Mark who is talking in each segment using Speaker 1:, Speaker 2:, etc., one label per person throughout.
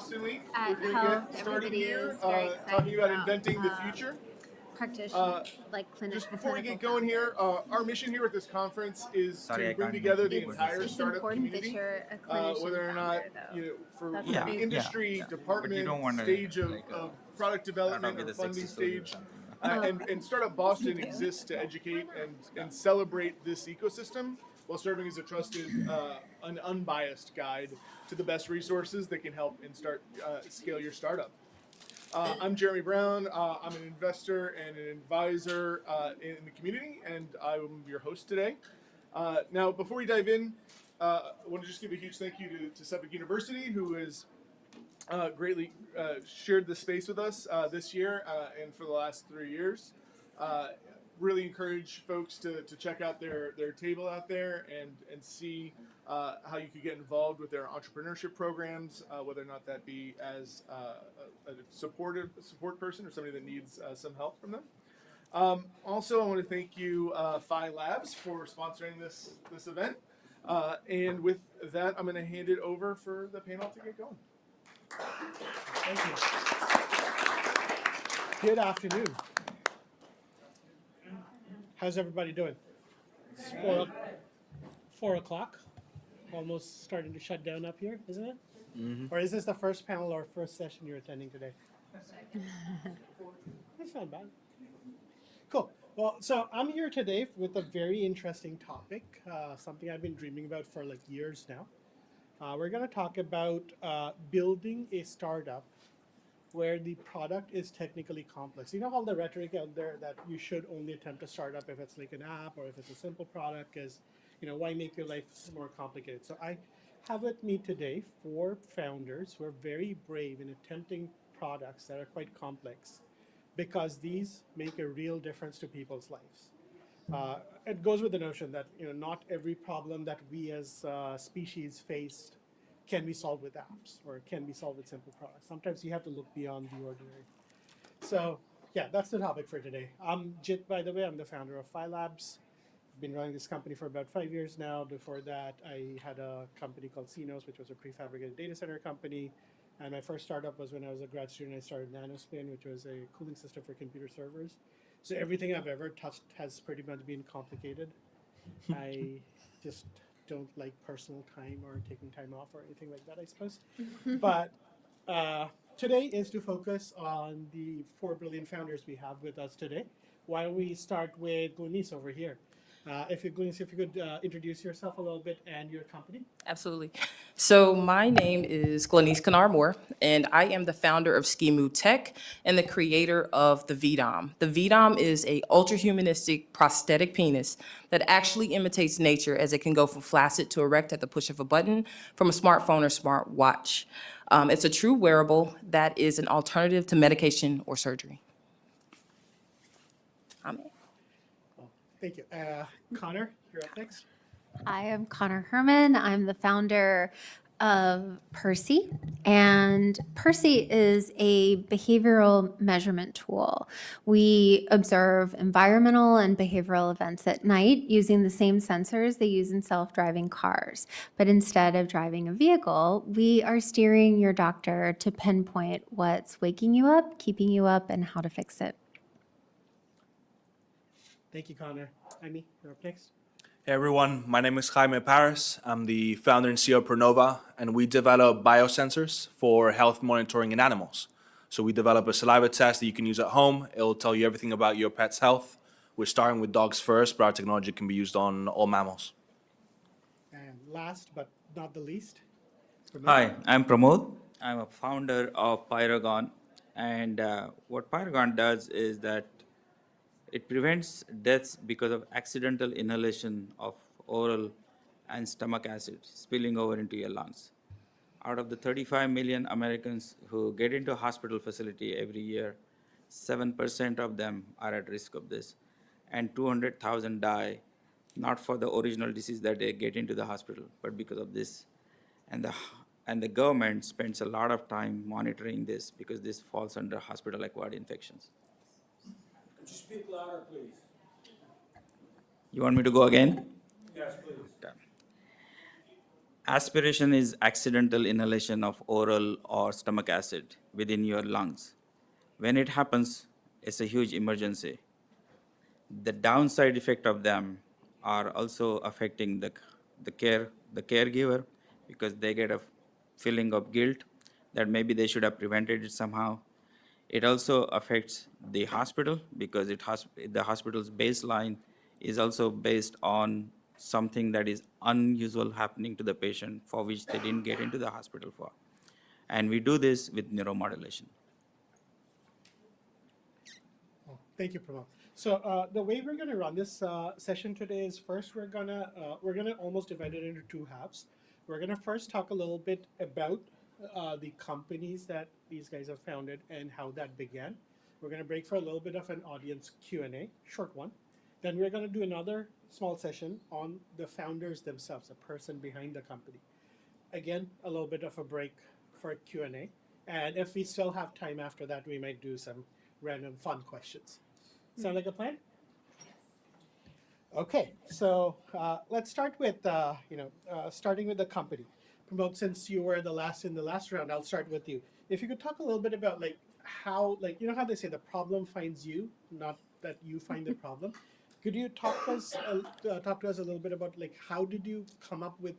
Speaker 1: Boston Week.
Speaker 2: At
Speaker 1: We're going to
Speaker 2: Health,
Speaker 1: get started
Speaker 2: everybody
Speaker 1: here
Speaker 2: is very excited
Speaker 1: talking about
Speaker 2: about
Speaker 1: inventing the future.
Speaker 2: practitioner, like
Speaker 1: Just before we get going here, our mission here at this conference is to bring together the entire startup community, whether or not for the industry, department, stage of product development or funding stage. And Startup Boston exists to educate and celebrate this ecosystem while serving as a trusted an unbiased guide to the best resources that can help and scale your startup. I'm Jeremy Brown. I'm an investor and an advisor in the community, and I'm your host today. Now, before we dive in, I want to just give a huge thank you to Suffolk University, who has greatly shared the space with us this year and for the last 3 years. Really encourage folks to check out their table out there and see how you could get involved with their entrepreneurship programs, whether or not that be as a support person or somebody that needs some help from them. Also, I want to thank you, Phi Labs, for sponsoring this event. And with that, I'm going to hand it over for the panel to get going.
Speaker 3: Thank you. Good afternoon. How's everybody doing? It's 4 o'clock. Almost starting to shut down up here, isn't it? Mm-hmm. Or is this the first panel or first session you're attending today? That's not bad. Cool. Well, so I'm here today with a very interesting topic, something I've been dreaming about for like years now. We're going to talk about building a startup where the product is technically complex. You know all the rhetoric out there that you should only attempt a startup if it's like an app or if it's a simple product, because why make your life more complicated? So I have with me today 4 founders who are very brave in attempting products that are quite complex, because these make a real difference to people's lives. It goes with the notion that not every problem that we as a species face can be solved with apps or can be solved with simple products. Sometimes you have to look beyond the ordinary. So yeah, that's the topic for today. I'm Jit, by the way. I'm the founder of Phi Labs. I've been running this company for about 5 years now. Before that, I had a company called CNOS, which was a prefabricated data center company. And my first startup was when I was a grad student. I started Nanospin, which was a cooling system for computer servers. So everything I've ever touched has pretty much been complicated. I just don't like personal time or taking time off or anything like that, I suppose. But today is to focus on the 4 brilliant founders we have with us today. Why don't we start with Glenise over here? Glenise, if you could introduce yourself a little bit and your company.
Speaker 4: Absolutely. So my name is Glenise Kennard-Moore, and I am the founder of Skimoo Tech and the creator of the VDOM. The VDOM is a ultra-humanistic prosthetic penis that actually imitates nature, as it can go from flaccid to erect at the push of a button from a smartphone or smart watch. It's a true wearable that is an alternative to medication or surgery. Amen.
Speaker 3: Thank you. Connor, you're up next.
Speaker 2: I am Connor Herman. I'm the founder of Percy, and Percy is a behavioral measurement tool. We observe environmental and behavioral events at night using the same sensors they use in self-driving cars. But instead of driving a vehicle, we are steering your doctor to pinpoint what's waking you up, keeping you up, and how to fix it.
Speaker 3: Thank you, Connor. Amy, you're up next.
Speaker 5: Hey everyone, my name is Jaime Paris. I'm the founder and CEO of Pronova, and we develop biosensors for health monitoring in animals. So we develop a saliva test that you can use at home. It'll tell you everything about your pet's health. We're starting with dogs first, but our technology can be used on all mammals.
Speaker 3: And last but not the least.
Speaker 6: Hi, I'm Pramod. I'm a founder of Pyragon, and what Pyragon does is that it prevents deaths because of accidental inhalation of oral and stomach acid spilling over into your lungs. Out of the 35 million Americans who get into a hospital facility every year, 7% of them are at risk of this, and 200,000 die, not for the original disease that they get into the hospital, but because of this. And the government spends a lot of time monitoring this because this falls under hospital-acquired infections.
Speaker 7: Could you speak louder, please?
Speaker 6: You want me to go again?
Speaker 7: Yes, please.
Speaker 6: Okay. Aspiration is accidental inhalation of oral or stomach acid within your lungs. When it happens, it's a huge emergency. The downside effect of them are also affecting the caregiver, because they get a feeling of guilt that maybe they should have prevented it somehow. It also affects the hospital, because the hospital's baseline is also based on something that is unusual happening to the patient for which they didn't get into the hospital for. And we do this with neuromodulation.
Speaker 3: Oh, thank you, Pramod. So the way we're going to run this session today is, first we're gonna almost divide it into two halves. We're going to first talk a little bit about the companies that these guys have founded and how that began. We're going to break for a little bit of an audience Q&A, short one. Then we're going to do another small session on the founders themselves, the person behind the company. Again, a little bit of a break for Q&A. And if we still have time after that, we might do some random fun questions. Sound like a plan? Okay, so let's start with starting with the company. Pramod, since you were the last in the last round, I'll start with you. If you could talk a little bit about how how they say the problem finds you, not that you find the problem. Could you talk to us a little bit about how did you come up with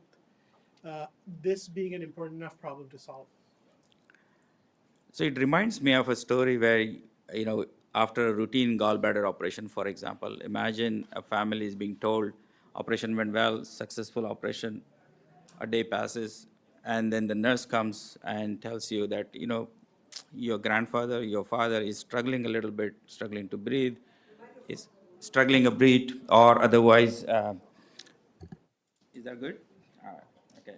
Speaker 3: this being an important enough problem to solve?
Speaker 6: So it reminds me of a story where, after a routine gallbladder operation, for example, imagine a family is being told operation went well, successful operation, a day passes, and then the nurse comes and tells you that, your grandfather, your father is struggling a little bit, struggling to breathe, is struggling a breath, or otherwise, is that good? Okay.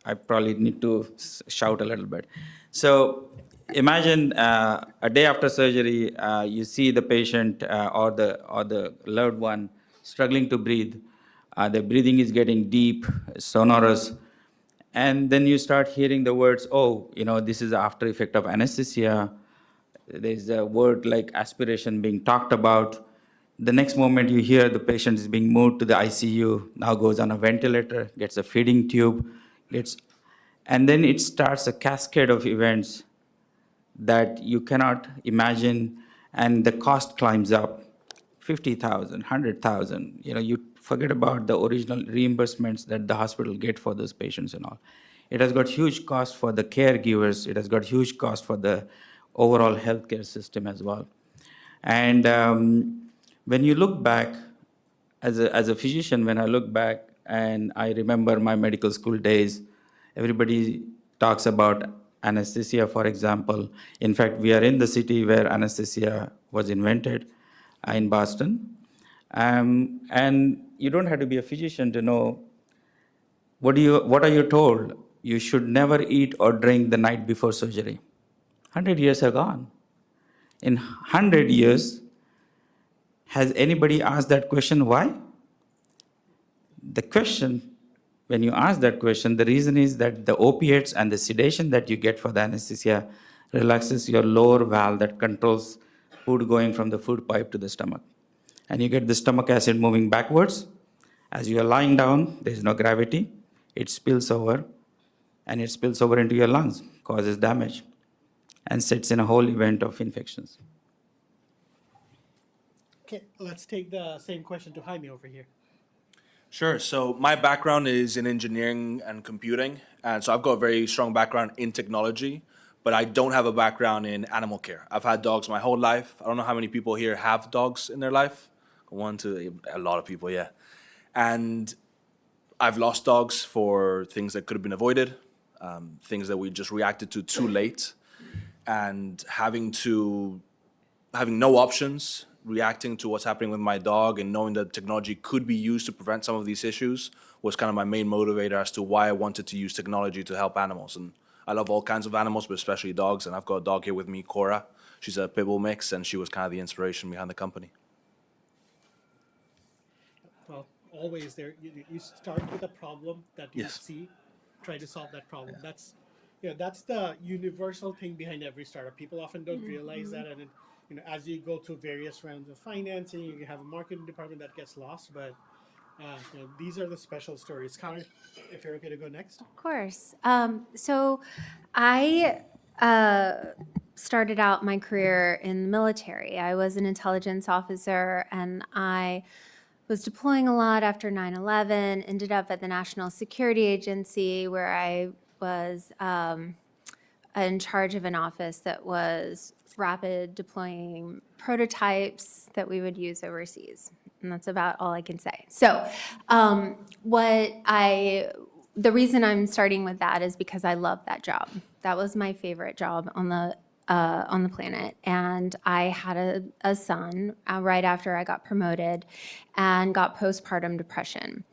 Speaker 6: I probably need to shout a little bit. So imagine a day after surgery, you see the patient or the loved one struggling to breathe. The breathing is getting deep, sonorous, and then you start hearing the words, "Oh, this is the after effect of anesthesia." There's a word like aspiration being talked about. The next moment you hear the patient is being moved to the ICU, now goes on a ventilator, gets a feeding tube, and then it starts a cascade of events that you cannot imagine, and the cost climbs up 50,000, 100,000. You forget about the original reimbursements that the hospital get for those patients and all. It has got huge cost for the caregivers. It has got huge cost for the overall healthcare system as well. And when you look back, as a physician, when I look back and I remember my medical school days, everybody talks about anesthesia, for example. In fact, we are in the city where anesthesia was invented, in Boston. And you don't have to be a physician to know what are you told? You should never eat or drink the night before surgery. 100 years are gone. In 100 years, has anybody asked that question, why? The question, when you ask that question, the reason is that the opiates and the sedation that you get for the anesthesia relaxes your lower valve that controls food going from the food pipe to the stomach. And you get the stomach acid moving backwards. As you are lying down, there is no gravity. It spills over, and it spills over into your lungs, causes damage, and sets in a whole event of infections.
Speaker 3: Okay, let's take the same question to Jaime over here.
Speaker 5: Sure. So my background is in engineering and computing, and so I've got a very strong background in technology, but I don't have a background in animal care. I've had dogs my whole life. I don't know how many people here have dogs in their life. One, two, a lot of people, yeah. And I've lost dogs for things that could have been avoided, things that we just reacted to too late, and having no options, reacting to what's happening with my dog and knowing that technology could be used to prevent some of these issues was kind of my main motivator as to why I wanted to use technology to help animals. And I love all kinds of animals, but especially dogs. And I've got a dog here with me, Cora. She's a pit bull mix, and she was kind of the inspiration behind the company.
Speaker 3: Well, always you start with a problem that you
Speaker 5: Yes.
Speaker 3: see, try to solve that problem. That's the universal thing behind every startup. People often don't realize that, and as you go through various rounds of financing, you have a marketing department that gets lost. But These are the special stories. Connor, if you're okay to go next.
Speaker 2: Of course. So I started out my career in the military. I was an intelligence officer, and I was deploying a lot after 9/11, ended up at the National Security Agency, where I was in charge of an office that was rapid deploying prototypes that we would use overseas. And that's about all I can say. So the reason I'm starting with that is because I love that job. That was my favorite job on the planet. And I had a son right after I got promoted and got postpartum depression.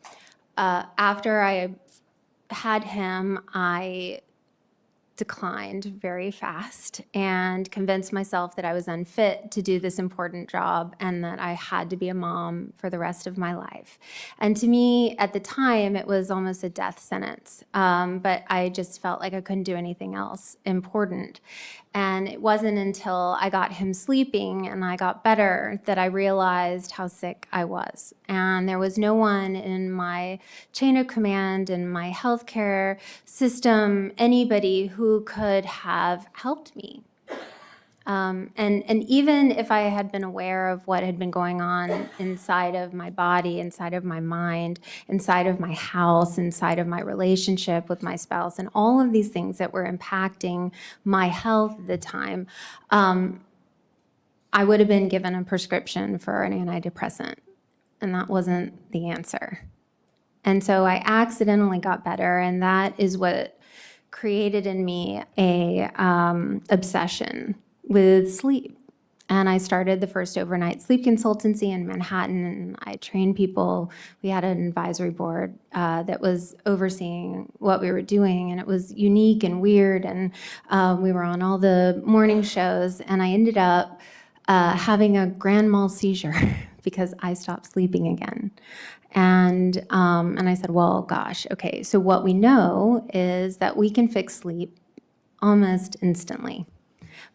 Speaker 2: After I had him, I declined very fast and convinced myself that I was unfit to do this important job and that I had to be a mom for the rest of my life. And to me, at the time, it was almost a death sentence. But I just felt like I couldn't do anything else important. And it wasn't until I got him sleeping and I got better that I realized how sick I was. And there was no one in my chain of command, in my healthcare system, anybody who could have helped me. And even if I had been aware of what had been going on inside of my body, inside of my mind, inside of my house, inside of my relationship with my spouse, and all of these things that were impacting my health at the time, I would have been given a prescription for an antidepressant, and that wasn't the answer. And so I accidentally got better, and that is what created in me a obsession with sleep. And I started the first overnight sleep consultancy in Manhattan, and I trained people. We had an advisory board that was overseeing what we were doing, and it was unique and weird, and we were on all the morning shows, and I ended up having a grand mal seizure because I stopped sleeping again. And I said, well, gosh, okay, so what we know is that we can fix sleep almost instantly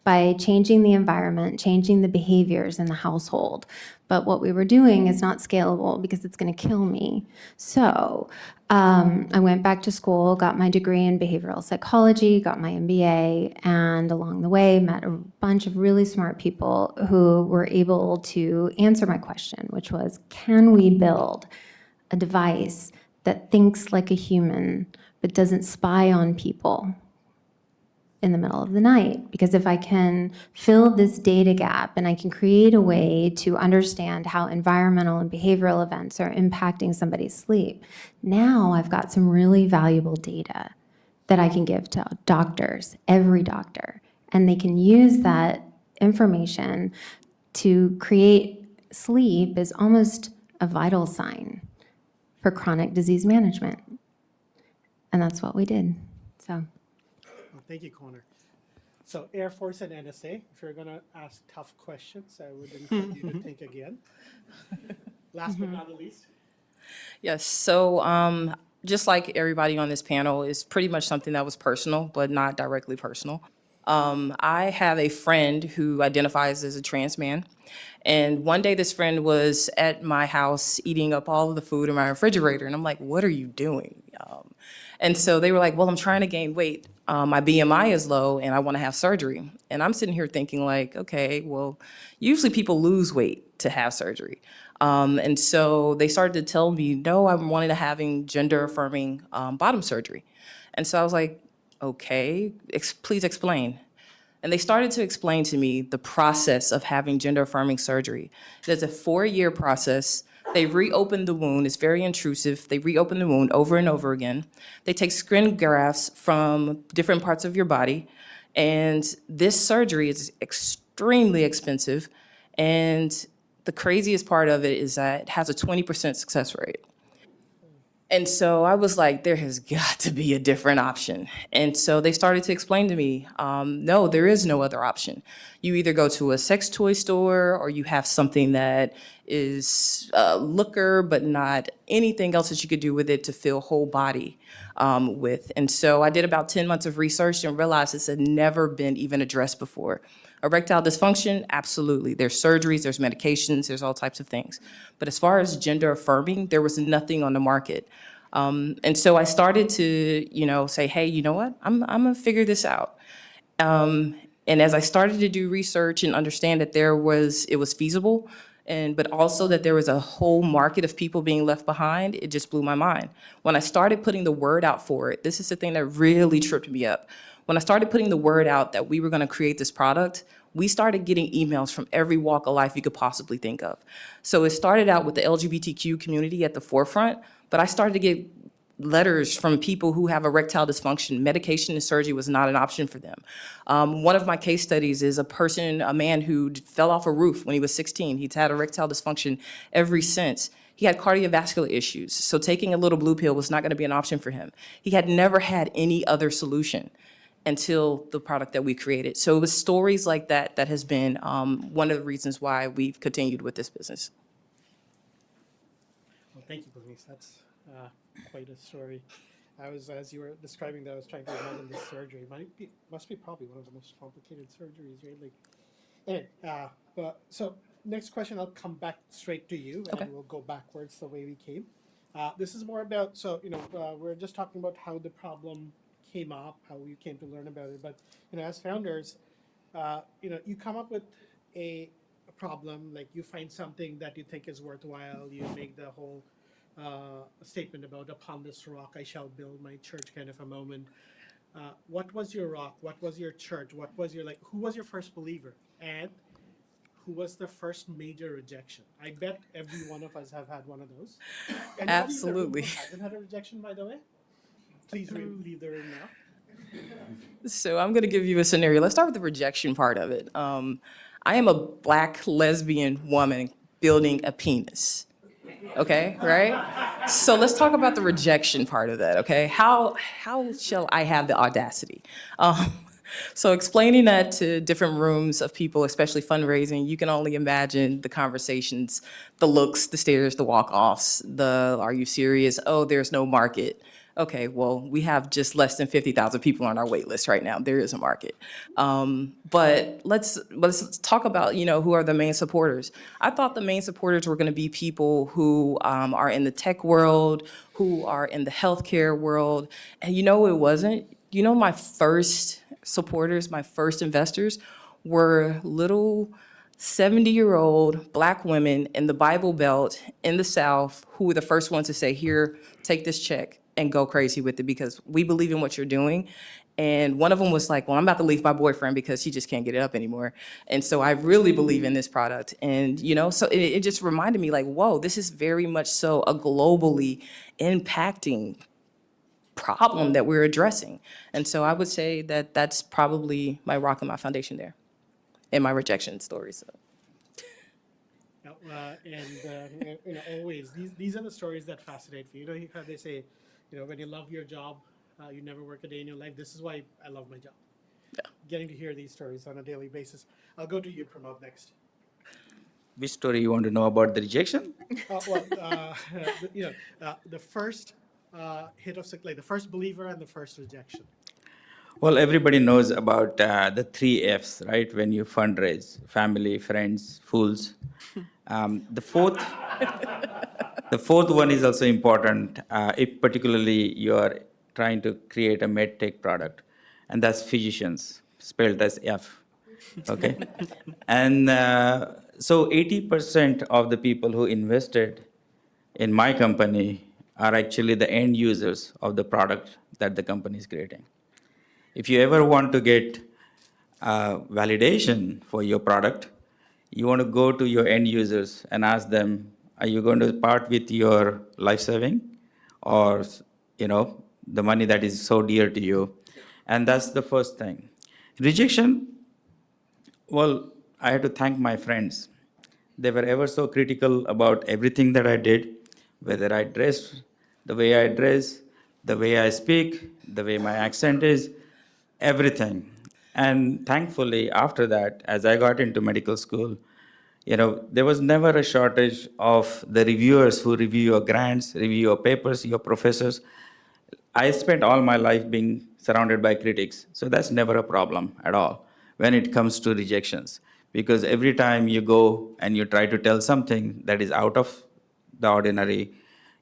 Speaker 2: by changing the environment, changing the behaviors in the household. But what we were doing is not scalable because it's going to kill me. So I went back to school, got my degree in behavioral psychology, got my MBA, and along the way met a bunch of really smart people who were able to answer my question, which was, can we build a device that thinks like a human but doesn't spy on people in the middle of the night? Because if I can fill this data gap and I can create a way to understand how environmental and behavioral events are impacting somebody's sleep, now I've got some really valuable data that I can give to doctors, every doctor, and they can use that information to create sleep as almost a vital sign for chronic disease management. And that's what we did. So.
Speaker 3: Well, thank you, Connor. So Air Force and NSA, if you're going to ask tough questions, I would encourage you to think again. Last but not the least.
Speaker 4: Yes, so just like everybody on this panel, is pretty much something that was personal, but not directly personal. I have a friend who identifies as a trans man. And one day this friend was at my house eating up all of the food in my refrigerator. And I'm like, what are you doing? And so they were like, well, I'm trying to gain weight. My BMI is low and I want to have surgery. And I'm sitting here thinking like, okay, well, usually people lose weight to have surgery. And so they started to tell me, no, I'm wanting to having gender affirming bottom surgery. And so I was like, okay, please explain. And they started to explain to me the process of having gender-affirming surgery. It's a 4-year process. They reopen the wound. It's very intrusive. They reopen the wound over and over again. They take skin grafts from different parts of your body. And this surgery is extremely expensive. And the craziest part of it is that it has a 20% success rate. And so I was like, there has got to be a different option. And so they started to explain to me, no, there is no other option. You either go to a sex toy store or you have something that is looker, but not anything else that you could do with it to feel whole body with. And so I did about 10 months of research and realized this had never been even addressed before. Erectile dysfunction, absolutely. There's surgeries, there's medications, there's all types of things. But as far as gender affirming, there was nothing on the market. And so I started to, say, hey, you know what? I'm gonna figure this out. And as I started to do research and understand that it was feasible, but also that there was a whole market of people being left behind, it just blew my mind. When I started putting the word out for it, this is the thing that really tripped me up. When I started putting the word out that we were gonna create this product, we started getting emails from every walk of life you could possibly think of. So it started out with the LGBTQ community at the forefront, but I started to get letters from people who have erectile dysfunction. Medication and surgery was not an option for them. One of my case studies is a man who fell off a roof when he was 16. He's had erectile dysfunction ever since. He had cardiovascular issues, so taking a little blue pill was not gonna be an option for him. He had never had any other solution until the product that we created. So it was stories like that that has been one of the reasons why we've continued with this business.
Speaker 3: Well, thank you, Bernice. That's quite a story. As you were describing that, I was trying to imagine this surgery. Must be probably one of the most complicated surgeries, right? Anyway, so next question, I'll come back straight to you,
Speaker 4: Okay.
Speaker 3: and we'll go backwards the way we came. This is more about, we're just talking about how the problem came up, how you came to learn about it. But, as founders, you come up with a problem, like you find something that you think is worthwhile, you make the whole statement about upon this rock I shall build my church kind of a moment. What was your rock? What was your church? What was your, who was your first believer? And who was the first major rejection? I bet every one of us have had one of those. And
Speaker 4: Absolutely.
Speaker 3: who hasn't had a rejection, by the way? Please leave the room now.
Speaker 4: So I'm gonna give you a scenario. Let's start with the rejection part of it. I am a Black lesbian woman building a penis. Okay, right? So let's talk about the rejection part of that, okay? How shall I have the audacity? So explaining that to different rooms of people, especially fundraising, you can only imagine the conversations, the looks, the stares, the walk-offs, are you serious? Oh, there's no market. Okay, well, we have just less than 50,000 people on our wait list right now. There is a market. But let's talk about, who are the main supporters. I thought the main supporters were gonna be people who are in the tech world, who are in the healthcare world, and it wasn't. My first supporters, my first investors were little 70-year-old Black women in the Bible Belt in the South who were the first ones to say, here, take this check and go crazy with it because we believe in what you're doing. And one of them was like, well, I'm about to leave my boyfriend because he just can't get it up anymore. And so I really believe in this product. And, so it just reminded me like, whoa, this is very much so a globally impacting problem that we're addressing. And so I would say that that's probably my rock and my foundation there in my rejection story. So.
Speaker 3: Always, these are the stories that fascinate me. How they say, when you love your job, you never work a day in your life. This is why I love my job.
Speaker 4: Yeah.
Speaker 3: Getting to hear these stories on a daily basis. I'll go to you, Pramod, next.
Speaker 6: Which story you want to know about the rejection?
Speaker 3: The first hit of the first believer and the first rejection.
Speaker 6: Well, everybody knows about the 3 F's, right? When you fundraise: family, friends, fools. The fourth one is also important, if particularly you are trying to create a med tech product, and that's physicians, spelled as F. Okay, and so 80% of the people who invested in my company are actually the end users of the product that the company is creating. If you ever want to get validation for your product, you want to go to your end users and ask them, are you going to part with your life saving or, the money that is so dear to you? And that's the first thing. Rejection, well, I had to thank my friends. They were ever so critical about everything that I did, whether I dress, the way I dress, the way I speak, the way my accent is, everything. And thankfully, after that, as I got into medical school, There was never a shortage of the reviewers who review your grants, review your papers, your professors. I spent all my life being surrounded by critics, so that's never a problem at all when it comes to rejections. Because every time you go and you try to tell something that is out of the ordinary,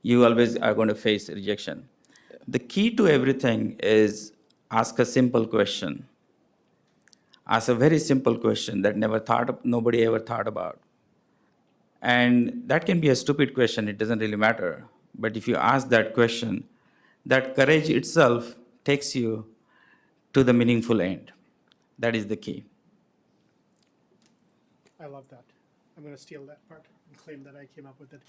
Speaker 6: you always are going to face rejection. The key to everything is ask a simple question. Ask a very simple question that nobody ever thought about. And that can be a stupid question, it doesn't really matter. But if you ask that question, that courage itself takes you to the meaningful end. That is the key.
Speaker 3: I love that. I'm going to steal that part and claim that I came up with it.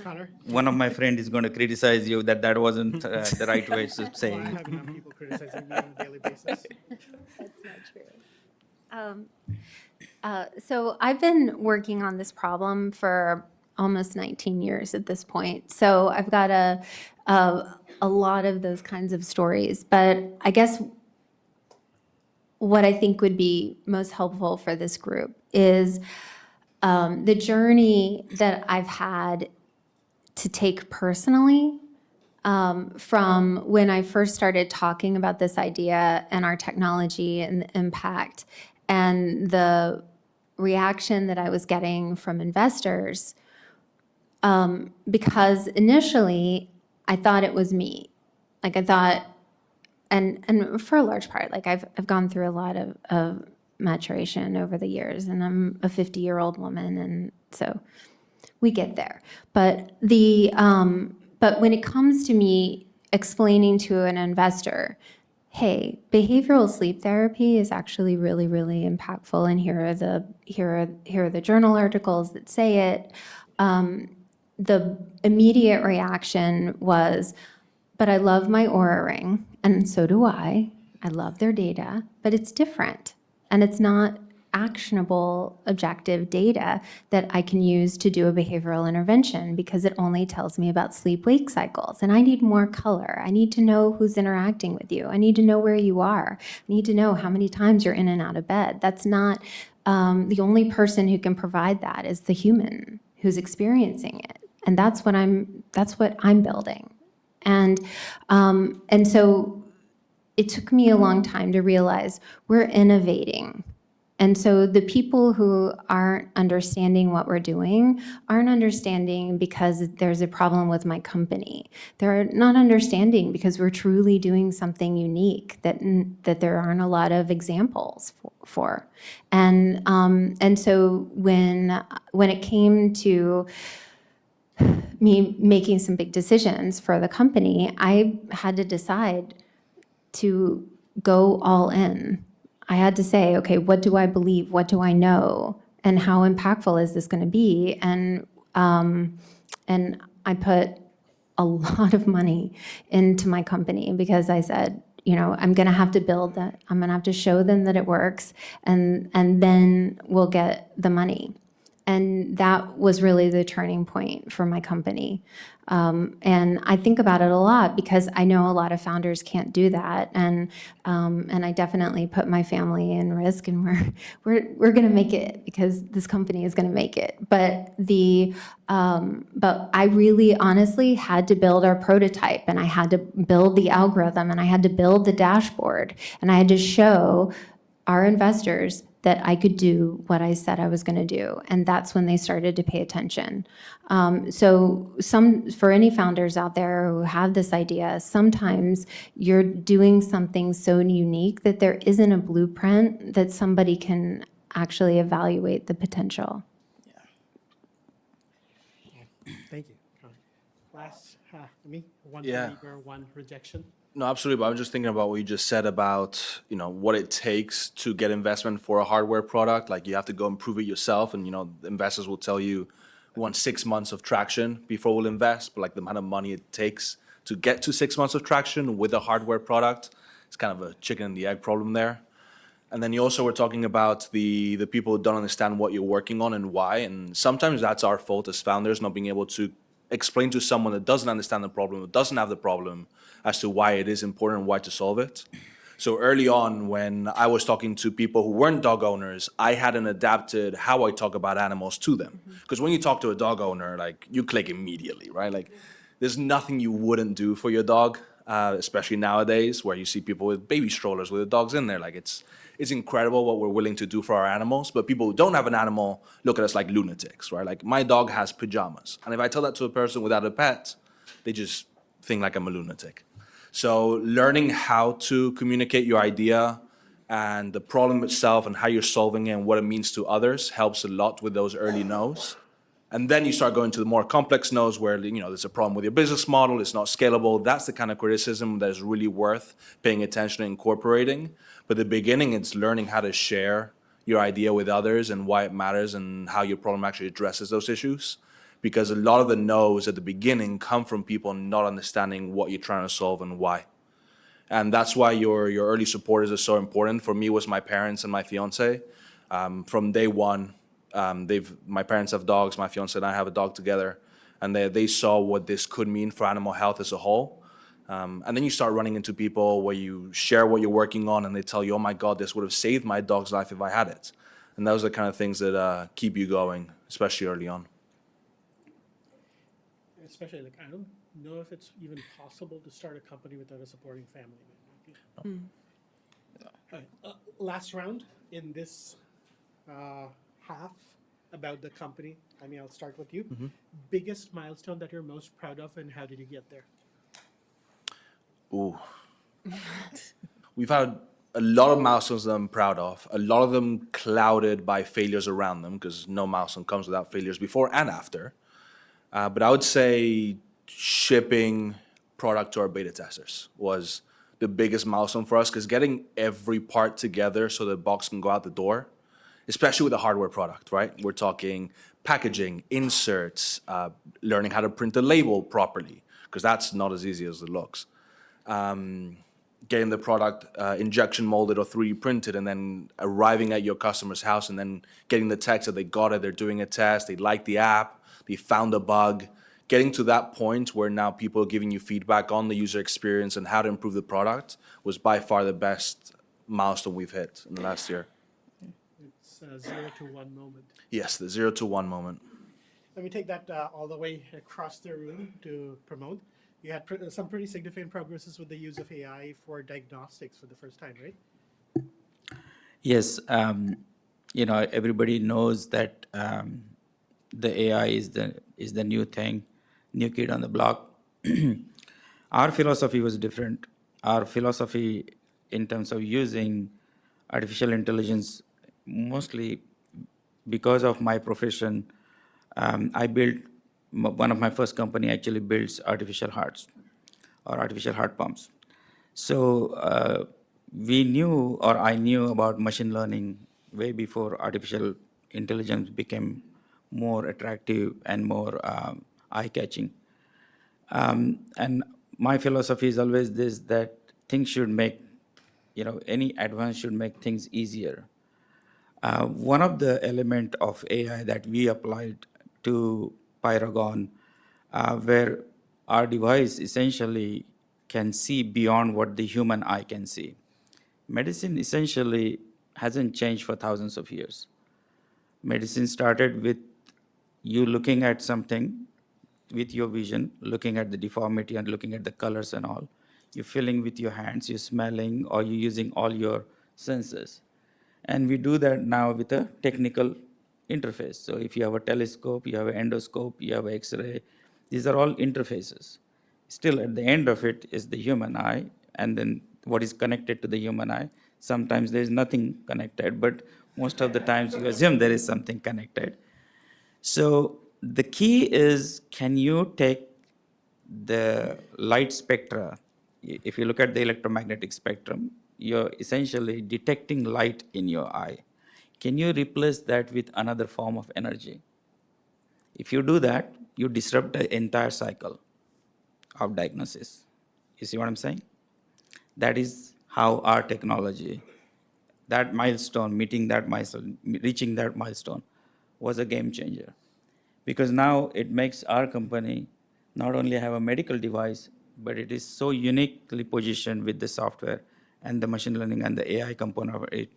Speaker 3: Connor?
Speaker 6: One of my friends is going to criticize you that wasn't the right way to say
Speaker 3: Well, I
Speaker 6: it.
Speaker 3: have enough people criticizing me on a daily basis.
Speaker 2: That's not true. So I've been working on this problem for almost 19 years at this point. So I've got a lot of those kinds of stories. But I guess what I think would be most helpful for this group is the journey that I've had to take personally from when I first started talking about this idea and our technology and the impact and the reaction that I was getting from investors, because initially I thought it was me. Like I thought, and for a large part, like I've gone through a lot of maturation over the years, and I'm a 50-year-old woman, and so we get there. But but when it comes to me explaining to an investor, hey, behavioral sleep therapy is actually really, really impactful, and here are the journal articles that say it. The immediate reaction was, but I love my Oura Ring, and so do I. I love their data, but it's different, and it's not actionable, objective data that I can use to do a behavioral intervention because it only tells me about sleep-wake cycles, and I need more color. I need to know who's interacting with you. I need to know where you are. I need to know how many times you're in and out of bed. That's not the only person who can provide that is the human who's experiencing it, and that's what I'm building. And so it took me a long time to realize we're innovating. And so the people who aren't understanding what we're doing aren't understanding because there's a problem with my company. They're not understanding because we're truly doing something unique that there aren't a lot of examples for. And so when it came to me making some big decisions for the company, I had to decide to go all in. I had to say, okay, what do I believe? What do I know? And how impactful is this going to be? And I put a lot of money into my company because I said, I'm going to have to build that. I'm going to have to show them that it works, and then we'll get the money. And that was really the turning point for my company. And I think about it a lot because I know a lot of founders can't do that. And I definitely put my family in risk, and we're going to make it because this company is going to make it. But I really honestly had to build our prototype, and I had to build the algorithm, and I had to build the dashboard, and I had to show our investors that I could do what I said I was going to do, and that's when they started to pay attention. So for any founders out there who have this idea, sometimes you're doing something so unique that there isn't a blueprint that somebody can actually evaluate the potential.
Speaker 3: Thank you. Last, me, one
Speaker 5: Yeah.
Speaker 3: believer, one rejection.
Speaker 5: No, absolutely. But I'm just thinking about what you just said about, what it takes to get investment for a hardware product. Like you have to go and prove it yourself. And, the investors will tell you we want 6 months of traction before we'll invest. But like the amount of money it takes to get to 6 months of traction with a hardware product, it's kind of a chicken and the egg problem there. And then you also were talking about the people who don't understand what you're working on and why. And sometimes that's our fault as founders, not being able to explain to someone that doesn't understand the problem, who doesn't have the problem, as to why it is important and why to solve it. So early on, when I was talking to people who weren't dog owners, I hadn't adapted how I talk about animals to them. Because when you talk to a dog owner, like, you click immediately, right? Like, there's nothing you wouldn't do for your dog, especially nowadays where you see people with baby strollers with their dogs in there. Like, it's incredible what we're willing to do for our animals. But people who don't have an animal look at us like lunatics, right? Like, my dog has pajamas. And if I tell that to a person without a pet, they just think like I'm a lunatic. So learning how to communicate your idea and the problem itself and how you're solving it and what it means to others helps a lot with those early no's. And then you start going to the more complex no's where, there's a problem with your business model, it's not scalable. That's the kind of criticism that is really worth paying attention and incorporating. But the beginning, it's learning how to share your idea with others and why it matters and how your problem actually addresses those issues. Because a lot of the no's at the beginning come from people not understanding what you're trying to solve and why. And that's why your early supporters are so important. For me, it was my parents and my fiance. From day one, my parents have dogs, my fiance and I have a dog together, and they saw what this could mean for animal health as a whole. And then you start running into people where you share what you're working on and they tell you, oh my God, this would have saved my dog's life if I had it. And those are the kind of things that keep you going, especially early on.
Speaker 3: Especially, like, I don't know if it's even possible to start a company without a supporting family. All right, last round in this half about the company. I mean, I'll start with you. Biggest milestone that you're most proud of, and how did you get there?
Speaker 5: Ooh. We've had a lot of milestones that I'm proud of, a lot of them clouded by failures around them, because no milestone comes without failures before and after. But I would say shipping product to our beta testers was the biggest milestone for us, because getting every part together so the box can go out the door, especially with a hardware product, right? We're talking packaging, inserts, learning how to print the label properly, because that's not as easy as it looks. Getting the product injection molded or 3D printed and then arriving at your customer's house and then getting the text that they got it, they're doing a test, they like the app, they found a bug. Getting to that point where now people are giving you feedback on the user experience and how to improve the product was by far the best milestone we've hit in the last year.
Speaker 3: It's a 0 to 1 moment.
Speaker 5: Yes, the 0 to 1 moment.
Speaker 3: Let me take that all the way across the room to promote. You had some pretty significant progresses with the use of AI for diagnostics for the first time, right?
Speaker 6: Yes, everybody knows that the AI is the new thing, new kid on the block. Our philosophy was different. Our philosophy in terms of using artificial intelligence, mostly because of my profession, I built one of my first company actually builds artificial hearts or artificial heart pumps. So we knew, or I knew about machine learning way before artificial intelligence became more attractive and more eye-catching. And my philosophy is always this, that things should make, any advance should make things easier. One of the element of AI that we applied to Pyragon, where our device essentially can see beyond what the human eye can see. Medicine essentially hasn't changed for thousands of years. Medicine started with you looking at something with your vision, looking at the deformity and looking at the colors and all. You're feeling with your hands, you're smelling, or you're using all your senses. And we do that now with a technical interface. So if you have a telescope, you have an endoscope, you have an X-ray, these are all interfaces. Still, at the end of it is the human eye, and then what is connected to the human eye. Sometimes there is nothing connected, but most of the times you assume there is something connected. So the key is, can you take the light spectra? If you look at the electromagnetic spectrum, you're essentially detecting light in your eye. Can you replace that with another form of energy? If you do that, you disrupt the entire cycle of diagnosis. You see what I'm saying? That is how our technology, that milestone, meeting that milestone, reaching that milestone, was a game changer. Because now it makes our company not only have a medical device, but it is so uniquely positioned with the software and the machine learning and the AI component of it,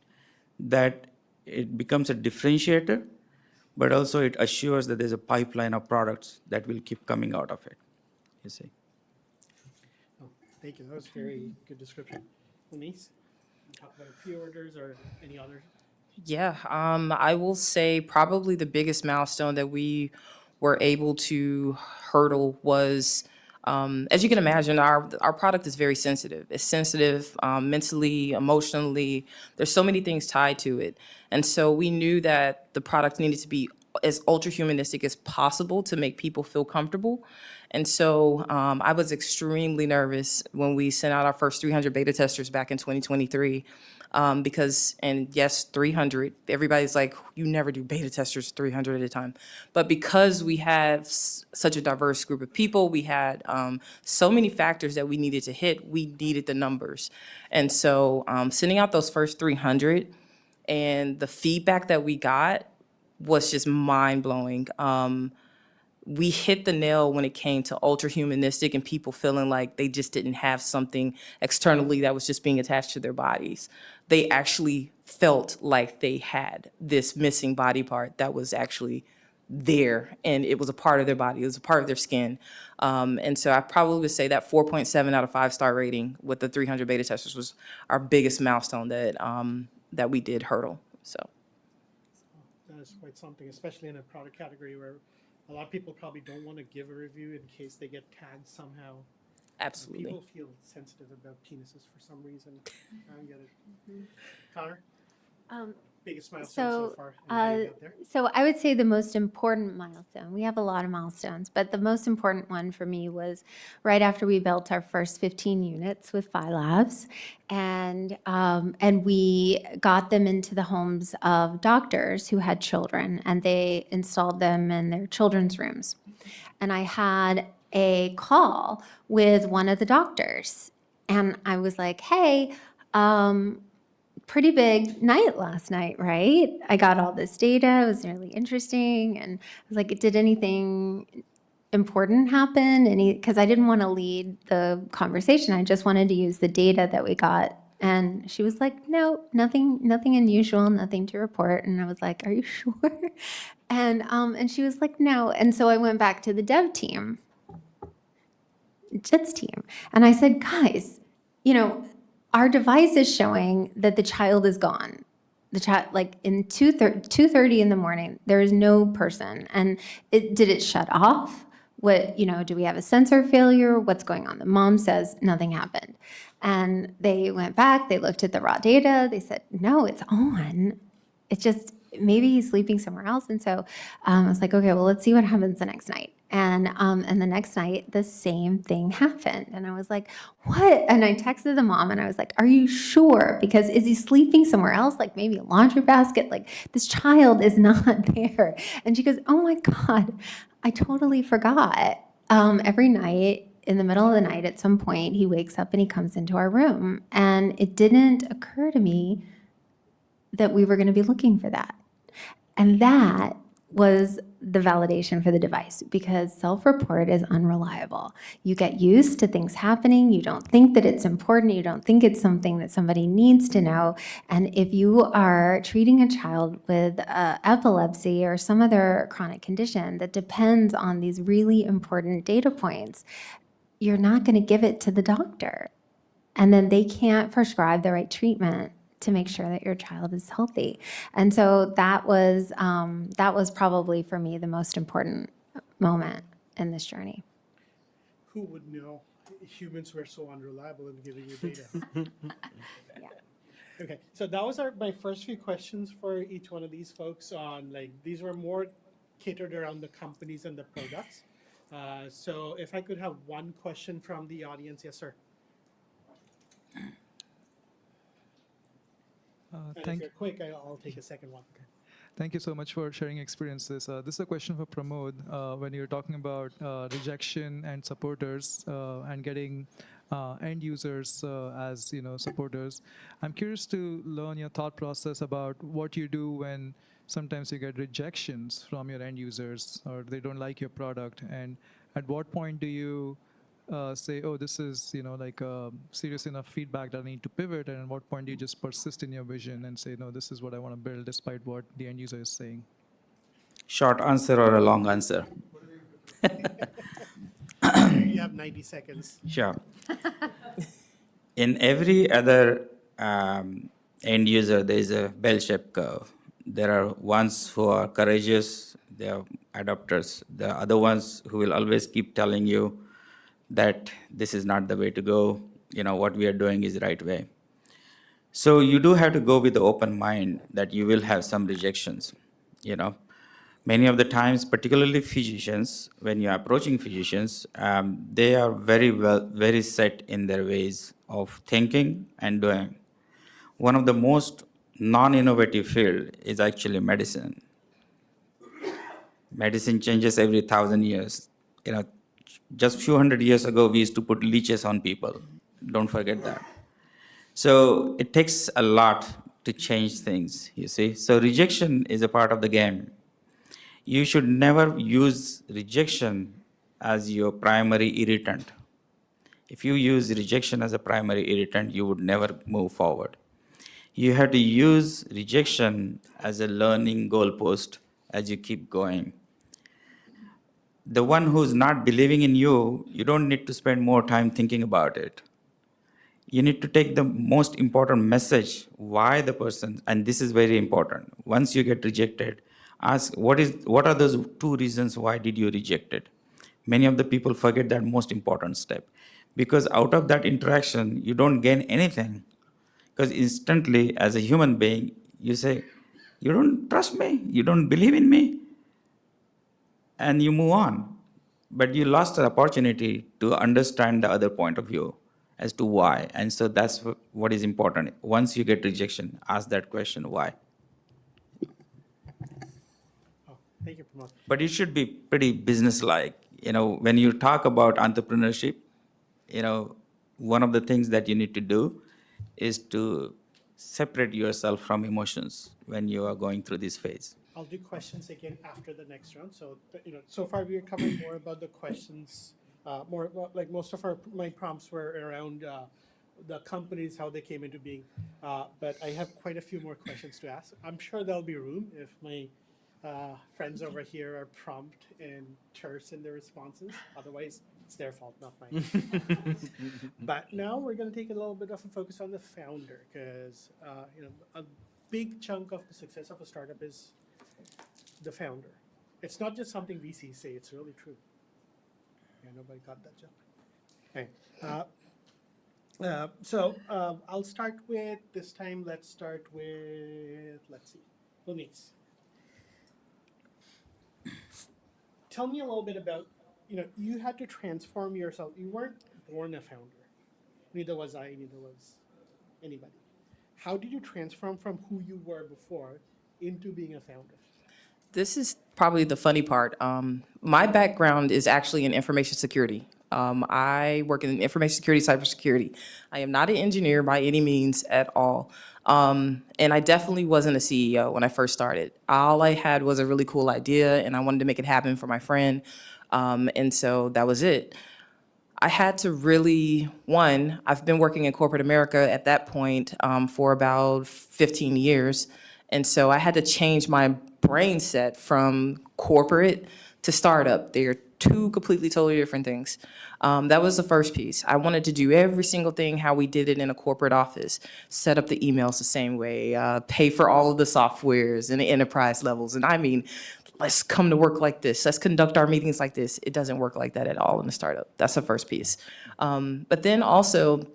Speaker 6: that it becomes a differentiator, but also it assures that there's a pipeline of products that will keep coming out of it, you see.
Speaker 3: Oh, thank you. That was very good description. Denise, talk about pre-orders or any other.
Speaker 4: Yeah, I will say probably the biggest milestone that we were able to hurdle was, as you can imagine, our product is very sensitive. It's sensitive mentally, emotionally. There's so many things tied to it, and so we knew that the product needed to be as ultra humanistic as possible to make people feel comfortable. And so I was extremely nervous when we sent out our first 300 beta testers back in 2023. Because, and yes, 300, everybody's like, you never do beta testers 300 at a time. But because we have such a diverse group of people, we had so many factors that we needed to hit, we needed the numbers. And so sending out those first 300 and the feedback that we got was just mind blowing. We hit the nail when it came to ultra humanistic and people feeling like they just didn't have something externally that was just being attached to their bodies. They actually felt like they had this missing body part that was actually there, and it was a part of their body, it was a part of their skin. And so I probably would say that 4.7 out of 5-star rating with the 300 beta testers was our biggest milestone that we did hurdle. So.
Speaker 3: That is quite something, especially in a product category where a lot of people probably don't want to give a review in case they get tagged somehow.
Speaker 4: Absolutely.
Speaker 3: People feel sensitive about penises for some reason. I don't get it. Connor, biggest milestone so far. Anybody out there?
Speaker 2: So I would say the most important milestone, we have a lot of milestones, but the most important one for me was right after we built our first 15 units with Phi Labs, and we got them into the homes of doctors who had children, and they installed them in their children's rooms. And I had a call with one of the doctors, and I was like, hey, pretty big night last night, right? I got all this data. It was really interesting. And I was like, did anything important happen? Because I didn't want to lead the conversation. I just wanted to use the data that we got. And she was like, no, nothing unusual, nothing to report. And I was like, are you sure? And she was like, no. And so I went back to the dev team, JITS team. And I said, guys, our device is showing that the child is gone. The child, like in 2:30 in the morning, there is no person. And did it shut off? Do we have a sensor failure? What's going on? The mom says nothing happened. And they went back, they looked at the raw data, they said, no, it's on. It's just, maybe he's sleeping somewhere else. And so I was like, okay, well, let's see what happens the next night. And the next night, the same thing happened. And I was like, what? And I texted the mom and I was like, are you sure? Because is he sleeping somewhere else? Like maybe a laundry basket? Like this child is not there. And she goes, oh my God, I totally forgot. Every night, in the middle of the night, at some point, he wakes up and he comes into our room. And it didn't occur to me that we were going to be looking for that. And that was the validation for the device, because self-report is unreliable. You get used to things happening. You don't think that it's important. You don't think it's something that somebody needs to know. And if you are treating a child with epilepsy or some other chronic condition that depends on these really important data points, you're not going to give it to the doctor. And then they can't prescribe the right treatment to make sure that your child is healthy. And so that was probably for me the most important moment in this journey.
Speaker 3: Who would know humans were so unreliable in giving you data?
Speaker 2: Yeah.
Speaker 3: Okay, so that was my first few questions for each one of these folks on, these were more catered around the companies and the products. So if I could have one question from the audience. Yes, sir. And if you're quick, I'll take a second one.
Speaker 8: Thank you so much for sharing experiences. This is a question for Pramod. When you're talking about rejection and supporters and getting end users as supporters, I'm curious to learn your thought process about what you do when sometimes you get rejections from your end users or they don't like your product, and at what point do you say, oh, this is, like serious enough feedback that I need to pivot, and at what point do you just persist in your vision and say, no, this is what I want to build despite what the end user is saying?
Speaker 6: Short answer or a long answer?
Speaker 3: You have 90 seconds.
Speaker 6: Sure. In every other end user, there is a bell-shaped curve. There are ones who are courageous, they are adopters. The other ones who will always keep telling you that this is not the way to go, what we are doing is the right way. So you do have to go with the open mind that you will have some rejections, you know. Many of the times, particularly physicians, when you're approaching physicians, they are very set in their ways of thinking and doing. One of the most non-innovative field is actually medicine. Medicine changes every 1,000 years. You know, just few hundred years ago, we used to put leeches on people. Don't forget that. So it takes a lot to change things, you see. So rejection is a part of the game. You should never use rejection as your primary irritant. If you use rejection as a primary irritant, you would never move forward. You have to use rejection as a learning goalpost as you keep going. The one who's not believing in you, you don't need to spend more time thinking about it. You need to take the most important message, why the person, and this is very important. Once you get rejected, ask what are those two reasons why did you reject it? Many of the people forget that most important step. Because out of that interaction, you don't gain anything. Because instantly, as a human being, you say, you don't trust me, you don't believe in me, and you move on. But you lost an opportunity to understand the other point of view as to why. And so that's what is important. Once you get rejection, ask that question, why?
Speaker 3: Oh, thank you, Pramod.
Speaker 6: But it should be pretty business-like. When you talk about entrepreneurship, one of the things that you need to do is to separate yourself from emotions when you are going through this phase.
Speaker 3: I'll do questions again after the next round. So, so far we are covering more about the questions, more like most of my prompts were around the companies, how they came into being. But I have quite a few more questions to ask. I'm sure there'll be room if my friends over here are prompt and terse in their responses. Otherwise, it's their fault, not mine. But now we're going to take a little bit of a focus on the founder, because a big chunk of the success of a startup is the founder. It's not just something VCs say, it's really true. Yeah, nobody got that joke. Okay. So I'll start with, this time, let's start with, let's see, Lunis. Tell me a little bit about, you had to transform yourself. You weren't born a founder. Neither was I, neither was anybody. How did you transform from who you were before into being a founder?
Speaker 4: This is probably the funny part. My background is actually in information security. I work in information security, cybersecurity. I am not an engineer by any means at all. And I definitely wasn't a CEO when I first started. All I had was a really cool idea, and I wanted to make it happen for my friend. And so that was it. I had to really, I've been working in corporate America at that point for about 15 years. And so I had to change my brain set from corporate to startup. They are two completely, totally different things. That was the first piece. I wanted to do every single thing how we did it in a corporate office, set up the emails the same way, pay for all of the softwares and the enterprise levels. And I mean, let's come to work like this. Let's conduct our meetings like this. It doesn't work like that at all in a startup. That's the first piece. But then also,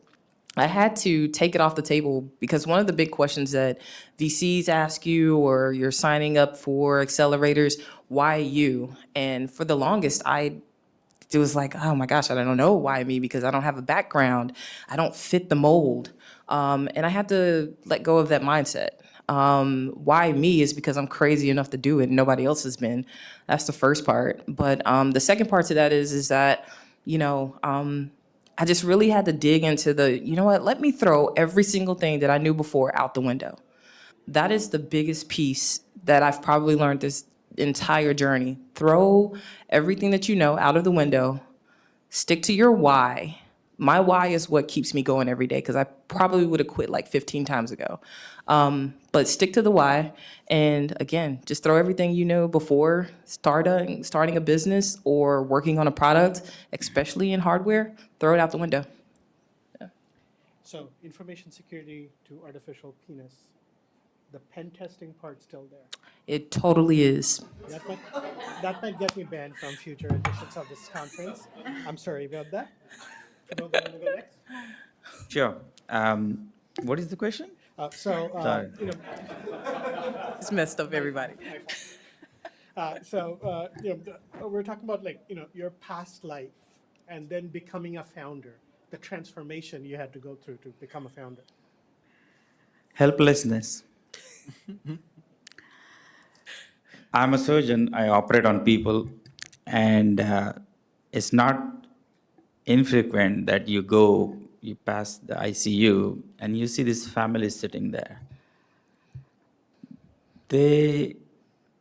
Speaker 4: I had to take it off the table because one of the big questions that VCs ask you or you're signing up for accelerators, why you? And for the longest, it was like, oh my gosh, I don't know why me, because I don't have a background. I don't fit the mold. And I had to let go of that mindset. Why me is because I'm crazy enough to do it and nobody else has been. That's the first part. But the second part to that is that, I just really had to dig into let me throw every single thing that I knew before out the window. That is the biggest piece that I've probably learned this entire journey. Throw everything that you know out of the window Stick to your why. My why is what keeps me going every day because I probably would have quit like 15 times ago. But stick to the why. And again, just throw everything you know before starting a business or working on a product, especially in hardware, throw it out the window.
Speaker 3: So information security to artificial penis. The pen testing part's still there.
Speaker 4: It totally is.
Speaker 3: That might get me banned from future editions of this conference. I'm sorry about that. Pramod, you want to go next?
Speaker 6: Sure. What is the question? Sorry.
Speaker 4: It's messed up everybody.
Speaker 3: We're talking about your past life and then becoming a founder, the transformation you had to go through to become a founder.
Speaker 6: Helplessness. I'm a surgeon. I operate on people, and it's not infrequent that you pass the ICU, and you see this family sitting there. They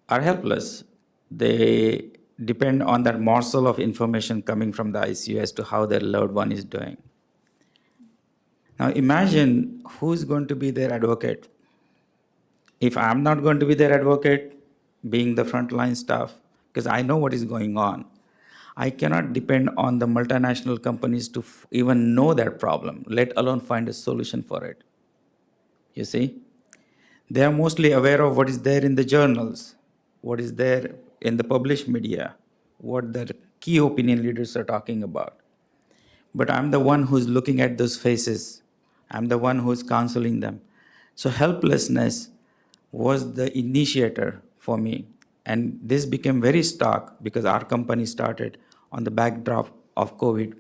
Speaker 6: are helpless. They depend on that morsel of information coming from the ICU as to how their loved one is doing. Now imagine who's going to be their advocate. If I'm not going to be their advocate, being the frontline staff, because I know what is going on, I cannot depend on the multinational companies to even know that problem, let alone find a solution for it. You see? They are mostly aware of what is there in the journals, what is there in the published media, what the key opinion leaders are talking about. But I'm the one who's looking at those faces. I'm the one who's counseling them. So helplessness was the initiator for me. And this became very stark because our company started on the backdrop of COVID.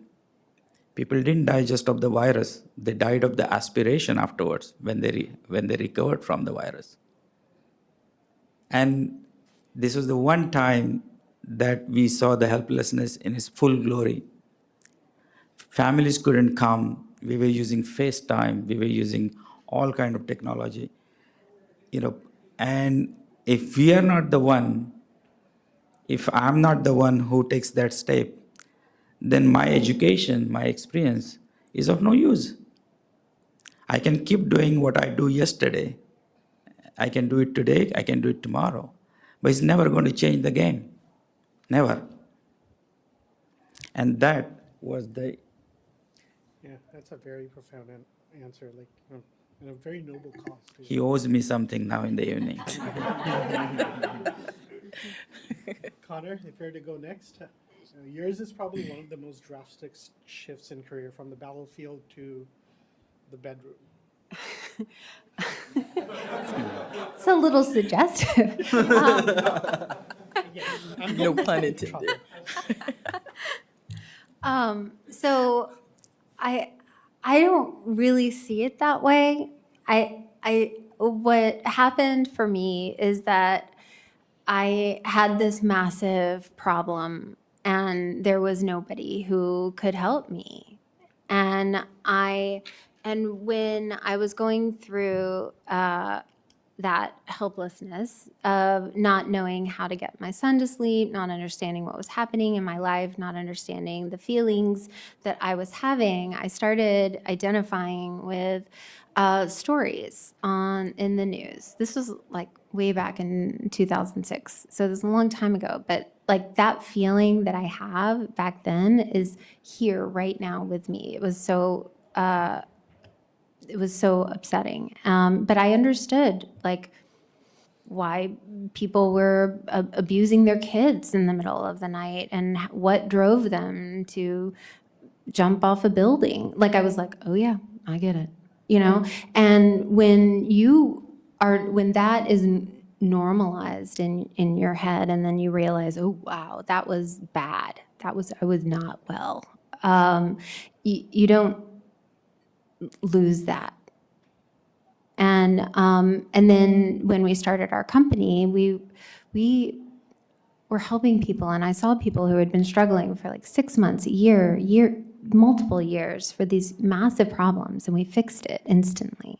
Speaker 6: People didn't die just of the virus. They died of the aspiration afterwards when they recovered from the virus. And this was the one time that we saw the helplessness in its full glory. Families couldn't come. We were using FaceTime. We were using all kind of technology. And if we are not the one, if I'm not the one who takes that step, then my education, my experience is of no use. I can keep doing what I do yesterday. I can do it today, I can do it tomorrow. But it's never going to change the game. Never. And that was the...
Speaker 3: Yeah, that's a very profound answer, and a very noble cause.
Speaker 6: He owes me something now in the evening.
Speaker 3: Connor, if you're to go next, yours is probably one of the most drastic shifts in career from the battlefield to the bedroom.
Speaker 2: It's a little suggestive.
Speaker 4: No pun intended.
Speaker 2: So I don't really see it that way. What happened for me is that I had this massive problem and there was nobody who could help me. And when I was going through that helplessness of not knowing how to get my son to sleep, not understanding what was happening in my life, not understanding the feelings that I was having, I started identifying with stories in the news. This was like way back in 2006, so this was a long time ago, but like that feeling that I have back then is here right now with me. It was so upsetting. But I understood like why people were abusing their kids in the middle of the night and what drove them to jump off a building. Like I was like, oh yeah, I get it, And when that is normalized in your head, and then you realize, oh wow, that was bad. I was not well. You don't lose that. And then when we started our company, we were helping people, and I saw people who had been struggling for like 6 months, a year, multiple years for these massive problems, and we fixed it instantly.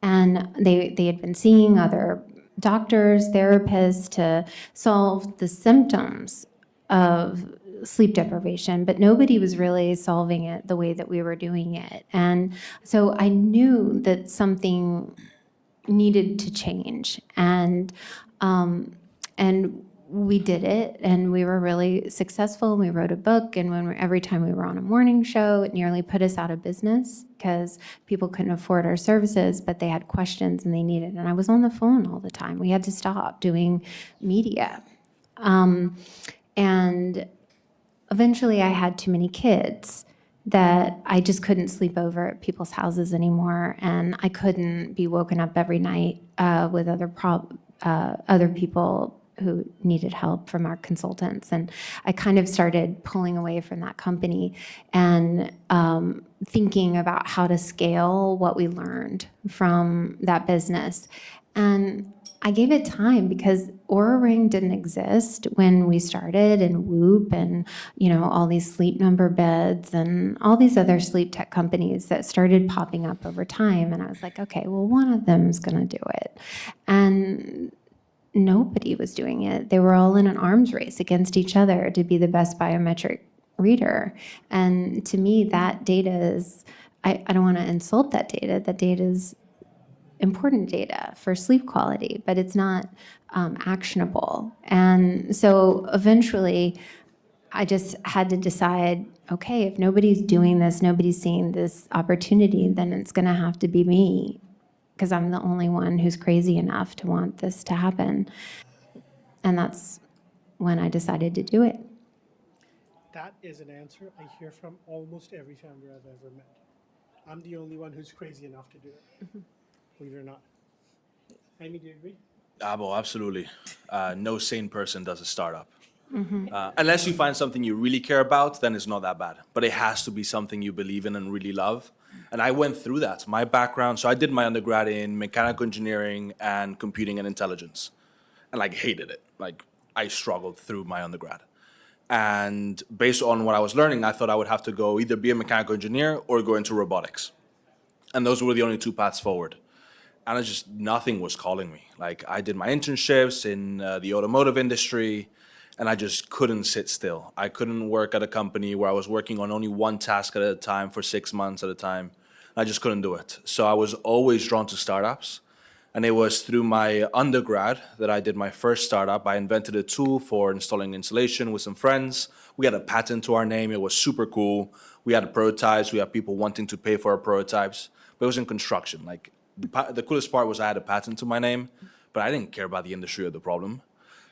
Speaker 2: And they had been seeing other doctors, therapists to solve the symptoms of sleep deprivation, but nobody was really solving it the way that we were doing it. And so I knew that something needed to change, and we did it, and we were really successful. And we wrote a book, and every time we were on a morning show, it nearly put us out of business because people couldn't afford our services, but they had questions and they needed. And I was on the phone all the time. We had to stop doing media, and eventually I had too many kids that I just couldn't sleep over at people's houses anymore, and I couldn't be woken up every night with other people who needed help from our consultants. And I kind of started pulling away from that company and thinking about how to scale what we learned from that business. And I gave it time because Oura Ring didn't exist when we started, and Whoop, and all these Sleep Number beds and all these other sleep tech companies that started popping up over time. And I was like, okay, well, one of them is going to do it. And nobody was doing it. They were all in an arms race against each other to be the best biometric reader. And to me, that data is, I don't want to insult that data. That data is important data for sleep quality, but it's not actionable. And so eventually I just had to decide, okay, if nobody's doing this, nobody's seeing this opportunity, then it's going to have to be me, because I'm the only one who's crazy enough to want this to happen. And that's when I decided to do it.
Speaker 3: That is an answer I hear from almost every founder I've ever met. I'm the only one who's crazy enough to do it. Believe it or not. Amy, do you agree?
Speaker 5: Well, absolutely. No sane person does a startup. Unless you find something you really care about, then it's not that bad. But it has to be something you believe in and really love. And I went through that. My background, so I did my undergrad in mechanical engineering and computing and intelligence. And hated it. I struggled through my undergrad. And based on what I was learning, I thought I would have to go either be a mechanical engineer or go into robotics. And those were the only two paths forward. And nothing was calling me. I did my internships in the automotive industry, and I just couldn't sit still. I couldn't work at a company where I was working on only one task at a time for 6 months at a time. I just couldn't do it. So I was always drawn to startups. And it was through my undergrad that I did my first startup. I invented a tool for installing insulation with some friends. We had a patent to our name. It was super cool. We had prototypes. We had people wanting to pay for our prototypes. But it was in construction. The coolest part was I had a patent to my name, but I didn't care about the industry or the problem.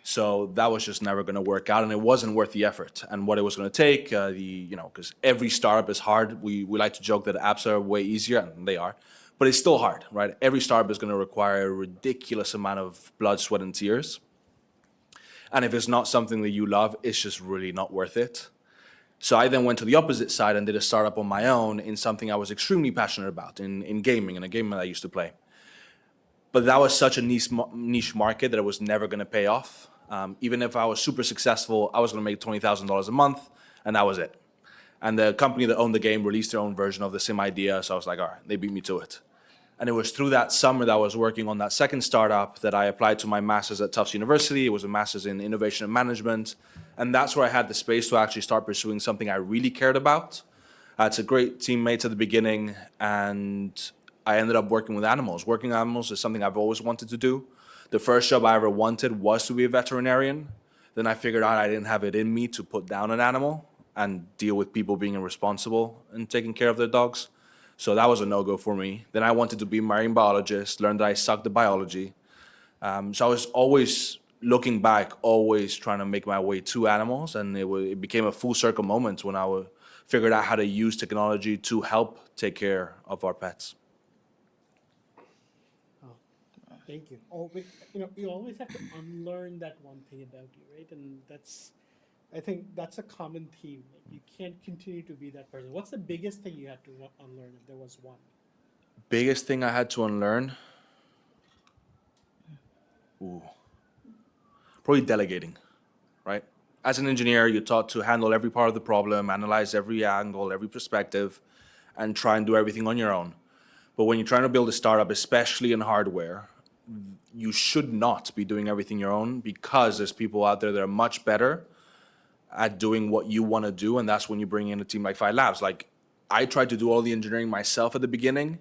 Speaker 5: So that was just never going to work out, and it wasn't worth the effort and what it was going to take. Because every startup is hard. We like to joke that apps are way easier, and they are, but it's still hard, right? Every startup is going to require a ridiculous amount of blood, sweat, and tears. And if it's not something that you love, it's just really not worth it. So I then went to the opposite side and did a startup on my own in something I was extremely passionate about, in gaming, in a game that I used to play. But that was such a niche market that it was never going to pay off. Even if I was super successful, I was going to make $20,000 a month, and that was it. And the company that owned the game released their own version of the same idea, so I was like, all right, they beat me to it. And it was through that summer that I was working on that second startup that I applied to my master's at Tufts University. It was a master's in innovation and management. And that's where I had the space to actually start pursuing something I really cared about. It's a great teammates at the beginning, and I ended up working with animals. Working with animals is something I've always wanted to do. The first job I ever wanted was to be a veterinarian. Then I figured out I didn't have it in me to put down an animal and deal with people being irresponsible and taking care of their dogs. So that was a no-go for me. Then I wanted to be a marine biologist, learned that I sucked at biology. So I was always looking back, always trying to make my way to animals, and it became a full circle moment when I figured out how to use technology to help take care of our pets.
Speaker 3: Thank you. You always have to unlearn that one thing about you, right? And I think that's a common theme. You can't continue to be that person. What's the biggest thing you had to unlearn, if there was one?
Speaker 5: Biggest thing I had to unlearn? Probably delegating, right? As an engineer, you're taught to handle every part of the problem, analyze every angle, every perspective, and try and do everything on your own. But when you're trying to build a startup, especially in hardware, you should not be doing everything your own, because there's people out there that are much better at doing what you want to do, and that's when you bring in a team like 5 Labs. Like, I tried to do all the engineering myself at the beginning,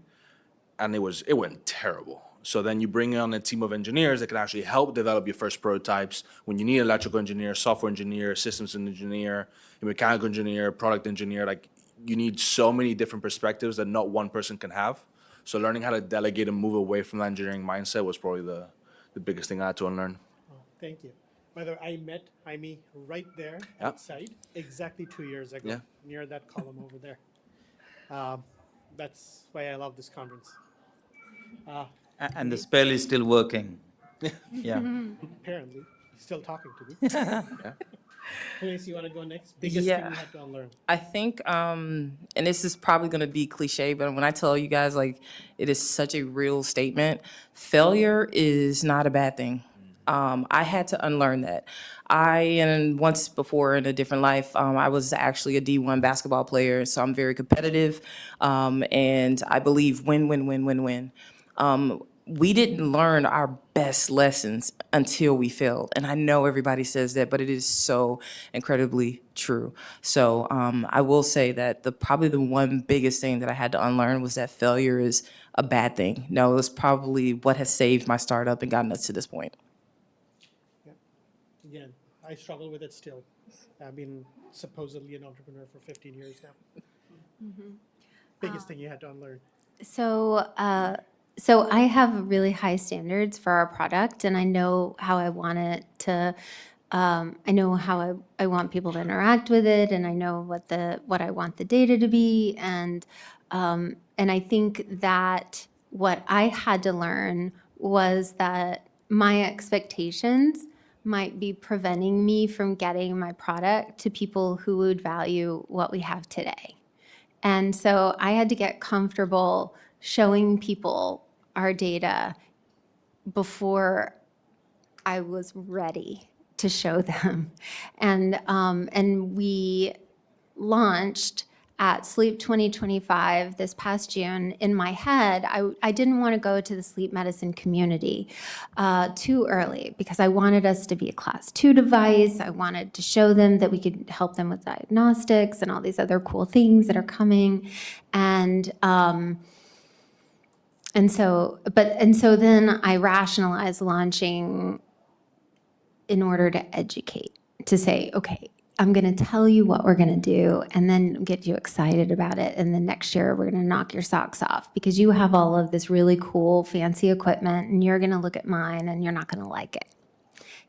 Speaker 5: and it went terrible. So then you bring on a team of engineers that can actually help develop your first prototypes when you need an electrical engineer, software engineer, systems engineer, a mechanical engineer, product engineer. Like, you need so many different perspectives that not one person can have. So learning how to delegate and move away from that engineering mindset was probably the biggest thing I had to unlearn.
Speaker 3: Oh, thank you. By the way, I met Jaime right there
Speaker 5: Yeah.
Speaker 3: outside exactly 2 years ago,
Speaker 5: Yeah.
Speaker 3: near that column over there. That's why I love this conference.
Speaker 6: And the spell is still working. Yeah.
Speaker 3: Apparently, he's still talking to me. Denise, you want to go next? Biggest thing you had to unlearn.
Speaker 4: I think, and this is probably going to be cliche, but when I tell you guys, like, it is such a real statement, failure is not a bad thing. I had to unlearn that. And once before in a different life, I was actually a D1 basketball player, so I'm very competitive, and I believe win, win, win, win, win. We didn't learn our best lessons until we failed. And I know everybody says that, but it is so incredibly true. So I will say that probably the one biggest thing that I had to unlearn was that failure is a bad thing. No, it was probably what has saved my startup and gotten us to this point.
Speaker 3: Yeah. Again, I struggle with it still. I've been supposedly an entrepreneur for 15 years now. Biggest thing you had to unlearn.
Speaker 2: So I have really high standards for our product, and I know how I want it to. I know how I want people to interact with it, and I know what I want the data to be, and I think that what I had to learn was that my expectations might be preventing me from getting my product to people who would value what we have today. And so I had to get comfortable showing people our data before I was ready to show them. And we launched at Sleep 2025 this past June. In my head, I didn't want to go to the sleep medicine community too early because I wanted us to be a class 2 device. I wanted to show them that we could help them with diagnostics and all these other cool things that are coming. And so then I rationalized launching in order to educate, to say, okay, I'm going to tell you what we're going to do and then get you excited about it. And then next year, we're going to knock your socks off because you have all of this really cool, fancy equipment and you're going to look at mine and you're not going to like it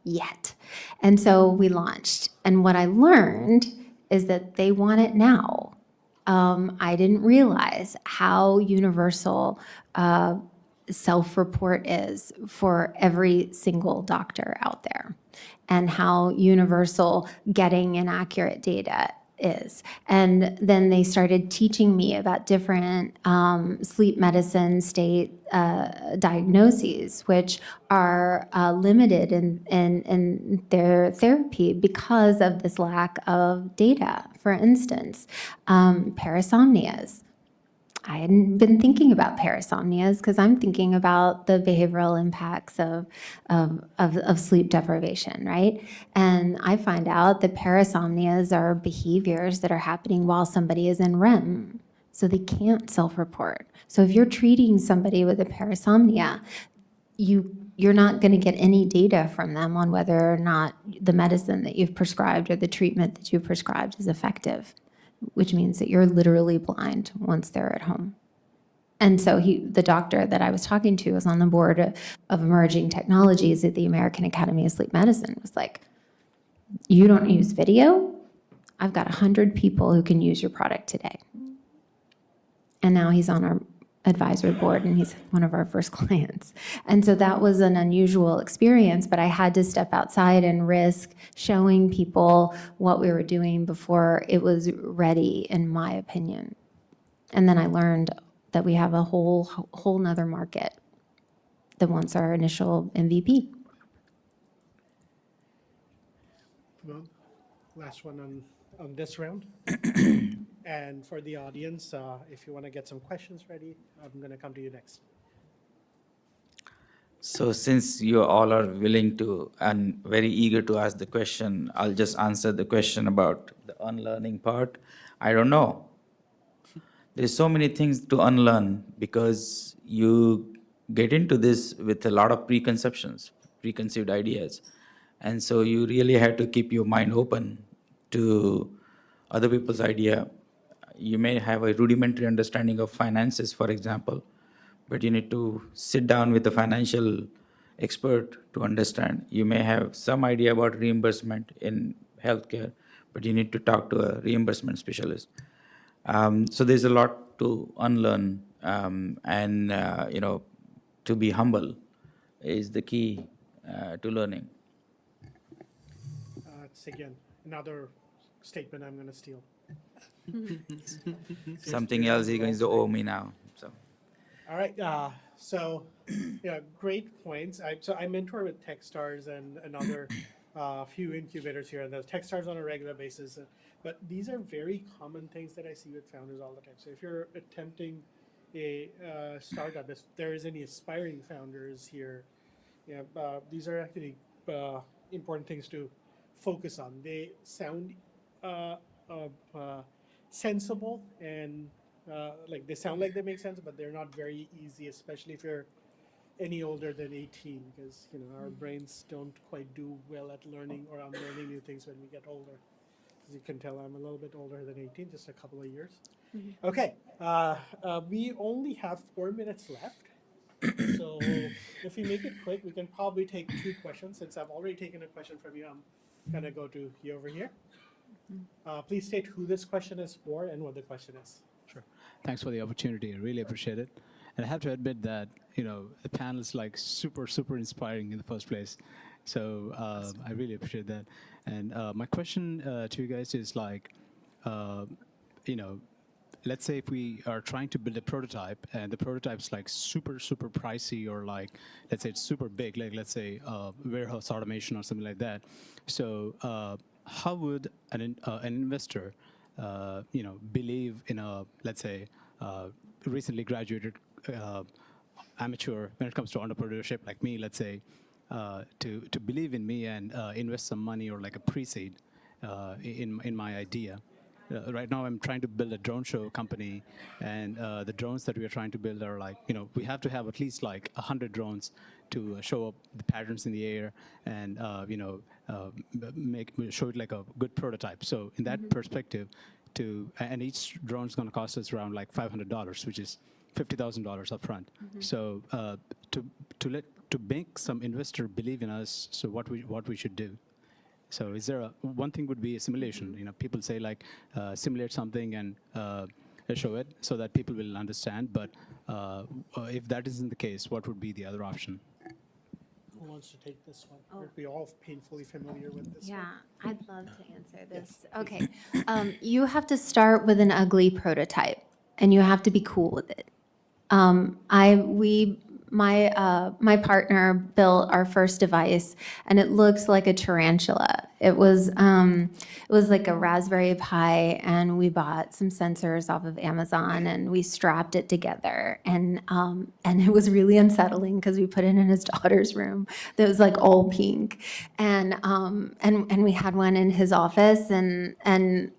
Speaker 2: yet. And so we launched. And what I learned is that they want it now. I didn't realize how universal self-report is for every single doctor out there and how universal getting inaccurate data is. And then they started teaching me about different sleep medicine state diagnoses, which are limited in their therapy because of this lack of data. For instance, parasomnias. I hadn't been thinking about parasomnias because I'm thinking about the behavioral impacts of sleep deprivation, right? And I find out that parasomnias are behaviors that are happening while somebody is in REM, so they can't self-report. So if you're treating somebody with a parasomnia, you're not going to get any data from them on whether or not the medicine that you've prescribed or the treatment that you've prescribed is effective, which means that you're literally blind once they're at home. And so the doctor that I was talking to was on the board of emerging technologies at the American Academy of Sleep Medicine, was like, you don't use video? I've got 100 people who can use your product today. And now he's on our advisory board and he's one of our first clients. And so that was an unusual experience, but I had to step outside and risk showing people what we were doing before it was ready, in my opinion. And then I learned that we have a whole nother market that wants our initial MVP.
Speaker 3: Well, last one on this round. And for the audience, if you want to get some questions ready, I'm going to come to you next.
Speaker 6: So since you all are willing to and very eager to ask the question, I'll just answer the question about the unlearning part. I don't know. There's so many things to unlearn because you get into this with a lot of preconceptions, preconceived ideas. And so you really have to keep your mind open to other people's idea. You may have a rudimentary understanding of finances, for example, but you need to sit down with a financial expert to understand. You may have some idea about reimbursement in healthcare, but you need to talk to a reimbursement specialist. So there's a lot to unlearn, and to be humble is the key to learning.
Speaker 3: It's again another statement I'm going to steal.
Speaker 6: Something else you're going to owe me now. So.
Speaker 3: All right. So, yeah, great points. I mentor with Techstars and another few incubators here, and the Techstars on a regular basis. But these are very common things that I see with founders all the time. So if you're attempting a startup, if there is any aspiring founders here, yeah, these are actually important things to focus on. They sound uh, sensible and like they sound like they make sense, but they're not very easy, especially if you're any older than 18, because our brains don't quite do well at learning or unlearning new things when we get older. As you can tell, I'm a little bit older than 18, just a couple of years. Okay, we only have 4 minutes left. So if we make it quick, we can probably take 2 questions. Since I've already taken a question from you, I'm gonna go to you over here. Please state who this question is for and what the question is.
Speaker 9: Sure. Thanks for the opportunity. I really appreciate it. And I have to admit that, the panel is like super, super inspiring in the first place. So I really appreciate that. And my question to you guys is like, let's say if we are trying to build a prototype and the prototype's like super, super pricey, or like, let's say it's super big, like let's say warehouse automation or something like that. So how would an investor, believe in a, let's say, recently graduated amateur when it comes to entrepreneurship like me, let's say, to believe in me and invest some money or like a pre-seed in my idea? Right now, I'm trying to build a drone show company, and the drones that we are trying to build are like, we have to have at least like 100 drones to show up the patterns in the air and, show it like a good prototype. So in that perspective, and each drone is going to cost us around like $500, which is $50,000 up front. So to make some investor believe in us, so what we should do. So is there one thing would be a simulation? People say like simulate something and show it so that people will understand. But if that isn't the case, what would be the other option?
Speaker 3: Who wants to take this one? Aren't we all painfully familiar with this one?
Speaker 2: Yeah, I'd love to answer this. Yes. Okay. You have to start with an ugly prototype, and you have to be cool with it. My partner built our first device, and it looks like a tarantula. It was like a Raspberry Pi, and we bought some sensors off of Amazon, and we strapped it together, and it was really unsettling because we put it in his daughter's room. That was like all pink, and we had one in his office, and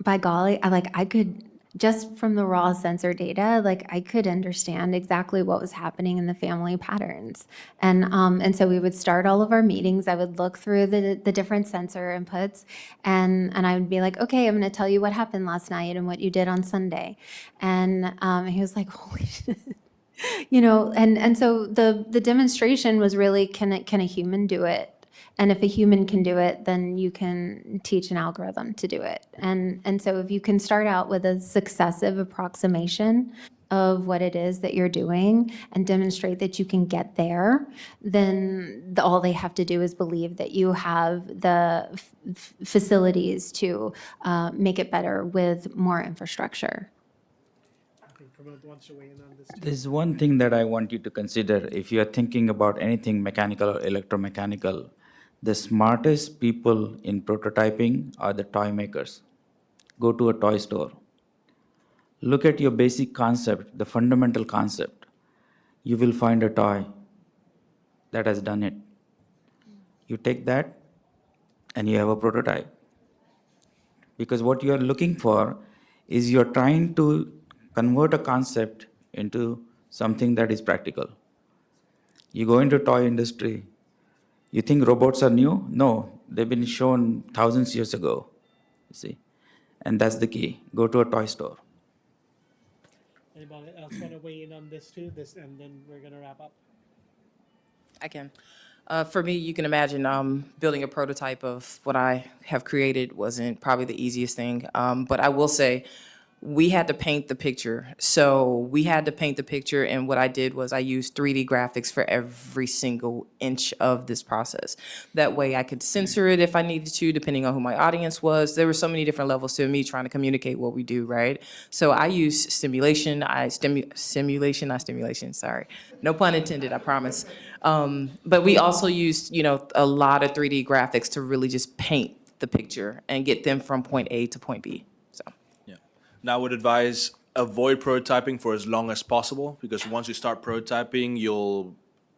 Speaker 2: by golly, I could. Just from the raw sensor data, like I could understand exactly what was happening in the family patterns. And so we would start all of our meetings. I would look through the different sensor inputs, and I would be like, okay, I'm going to tell you what happened last night and what you did on Sunday. And he was like, holy shit. And so the demonstration was really, can a human do it? And if a human can do it, then you can teach an algorithm to do it. And so if you can start out with a successive approximation of what it is that you're doing and demonstrate that you can get there, then all they have to do is believe that you have the facilities to make it better with more infrastructure.
Speaker 3: I think Pramod wants to weigh in on this too.
Speaker 6: There's one thing that I want you to consider. If you are thinking about anything mechanical or electromechanical, the smartest people in prototyping are the toy makers. Go to a toy store. Look at your basic concept, the fundamental concept. You will find a toy. that has done it. You take that and you have a prototype. Because what you are looking for is you're trying to convert a concept into something that is practical. You go into toy industry, you think robots are new? No, they've been shown thousands of years ago, you see. And that's the key. Go to a toy store.
Speaker 3: Anybody else want to weigh in on this too? And then we're gonna wrap up.
Speaker 4: I can. For me, you can imagine building a prototype of what I have created wasn't probably the easiest thing. But I will say, we had to paint the picture. So we had to paint the picture, and what I did was I used 3D graphics for every single inch of this process. That way I could censor it if I needed to, depending on who my audience was. There were so many different levels to me trying to communicate what we do, right? So I use stimulation, not stimulation, sorry. No pun intended, I promise. But we also used, a lot of 3D graphics to really just paint the picture and get them from point A to point B, so.
Speaker 5: Yeah. Now I would advise avoid prototyping for as long as possible, because once you start prototyping, you'll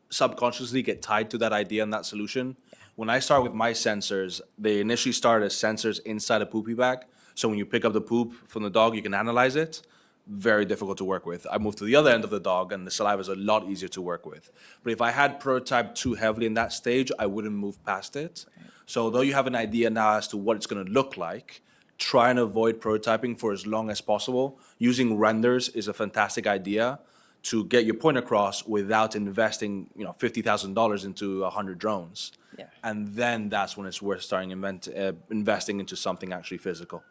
Speaker 5: subconsciously get tied to that idea and that solution. When I start with my sensors, they initially start as sensors inside a poopy bag. So when you pick up the poop from the dog, you can analyze it. Very difficult to work with. I moved to the other end of the dog, and the saliva is a lot easier to work with. But if I had prototyped too heavily in that stage, I wouldn't move past it. So although you have an idea now as to what it's going to look like, try and avoid prototyping for as long as possible. Using renders is a fantastic idea to get your point across without investing, $50,000 into 100 drones.
Speaker 4: Yeah.
Speaker 5: And then that's when it's worth starting investing into something actually physical.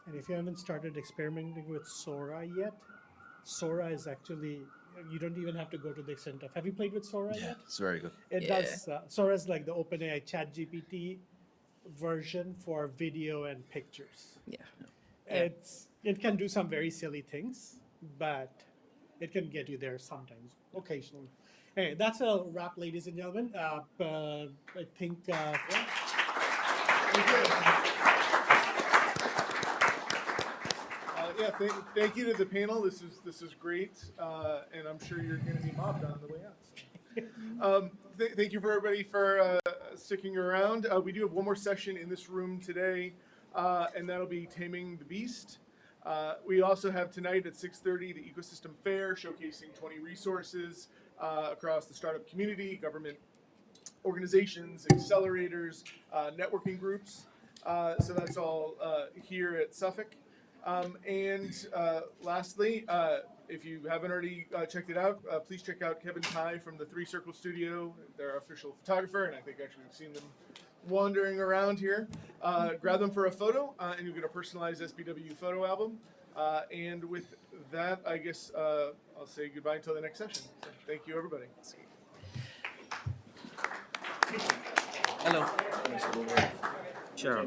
Speaker 3: And if you haven't started experimenting with Sora yet, Sora is actually, you don't even have to go to the extent of, have you played with Sora yet?
Speaker 5: It's very good.
Speaker 3: It does, Sora is like the OpenAI ChatGPT version for video and pictures.
Speaker 4: Yeah.
Speaker 3: It can do some very silly things, but it can get you there sometimes, occasionally. Anyway, that's a wrap, ladies and gentlemen. I think,
Speaker 1: Thank you to the panel. This is great, and I'm sure you're going to be mobbed on the way out. So. Thank you for everybody for sticking around. We do have one more session in this room today, and that'll be Taming the Beast. We also have tonight at 6:30 the Ecosystem Fair, showcasing 20 resources across the startup community, government organizations, accelerators, networking groups. So that's all here at Suffolk. And lastly, if you haven't already checked it out, please check out Kevin Tai from the 3 Circle Studio. They're our official photographer, and I think actually we've seen them wandering around here. Grab them for a photo, and you'll get a personalized SBW photo album. And with that, I guess I'll say goodbye until the next session. So thank you, everybody.
Speaker 5: Hello.
Speaker 6: Sure.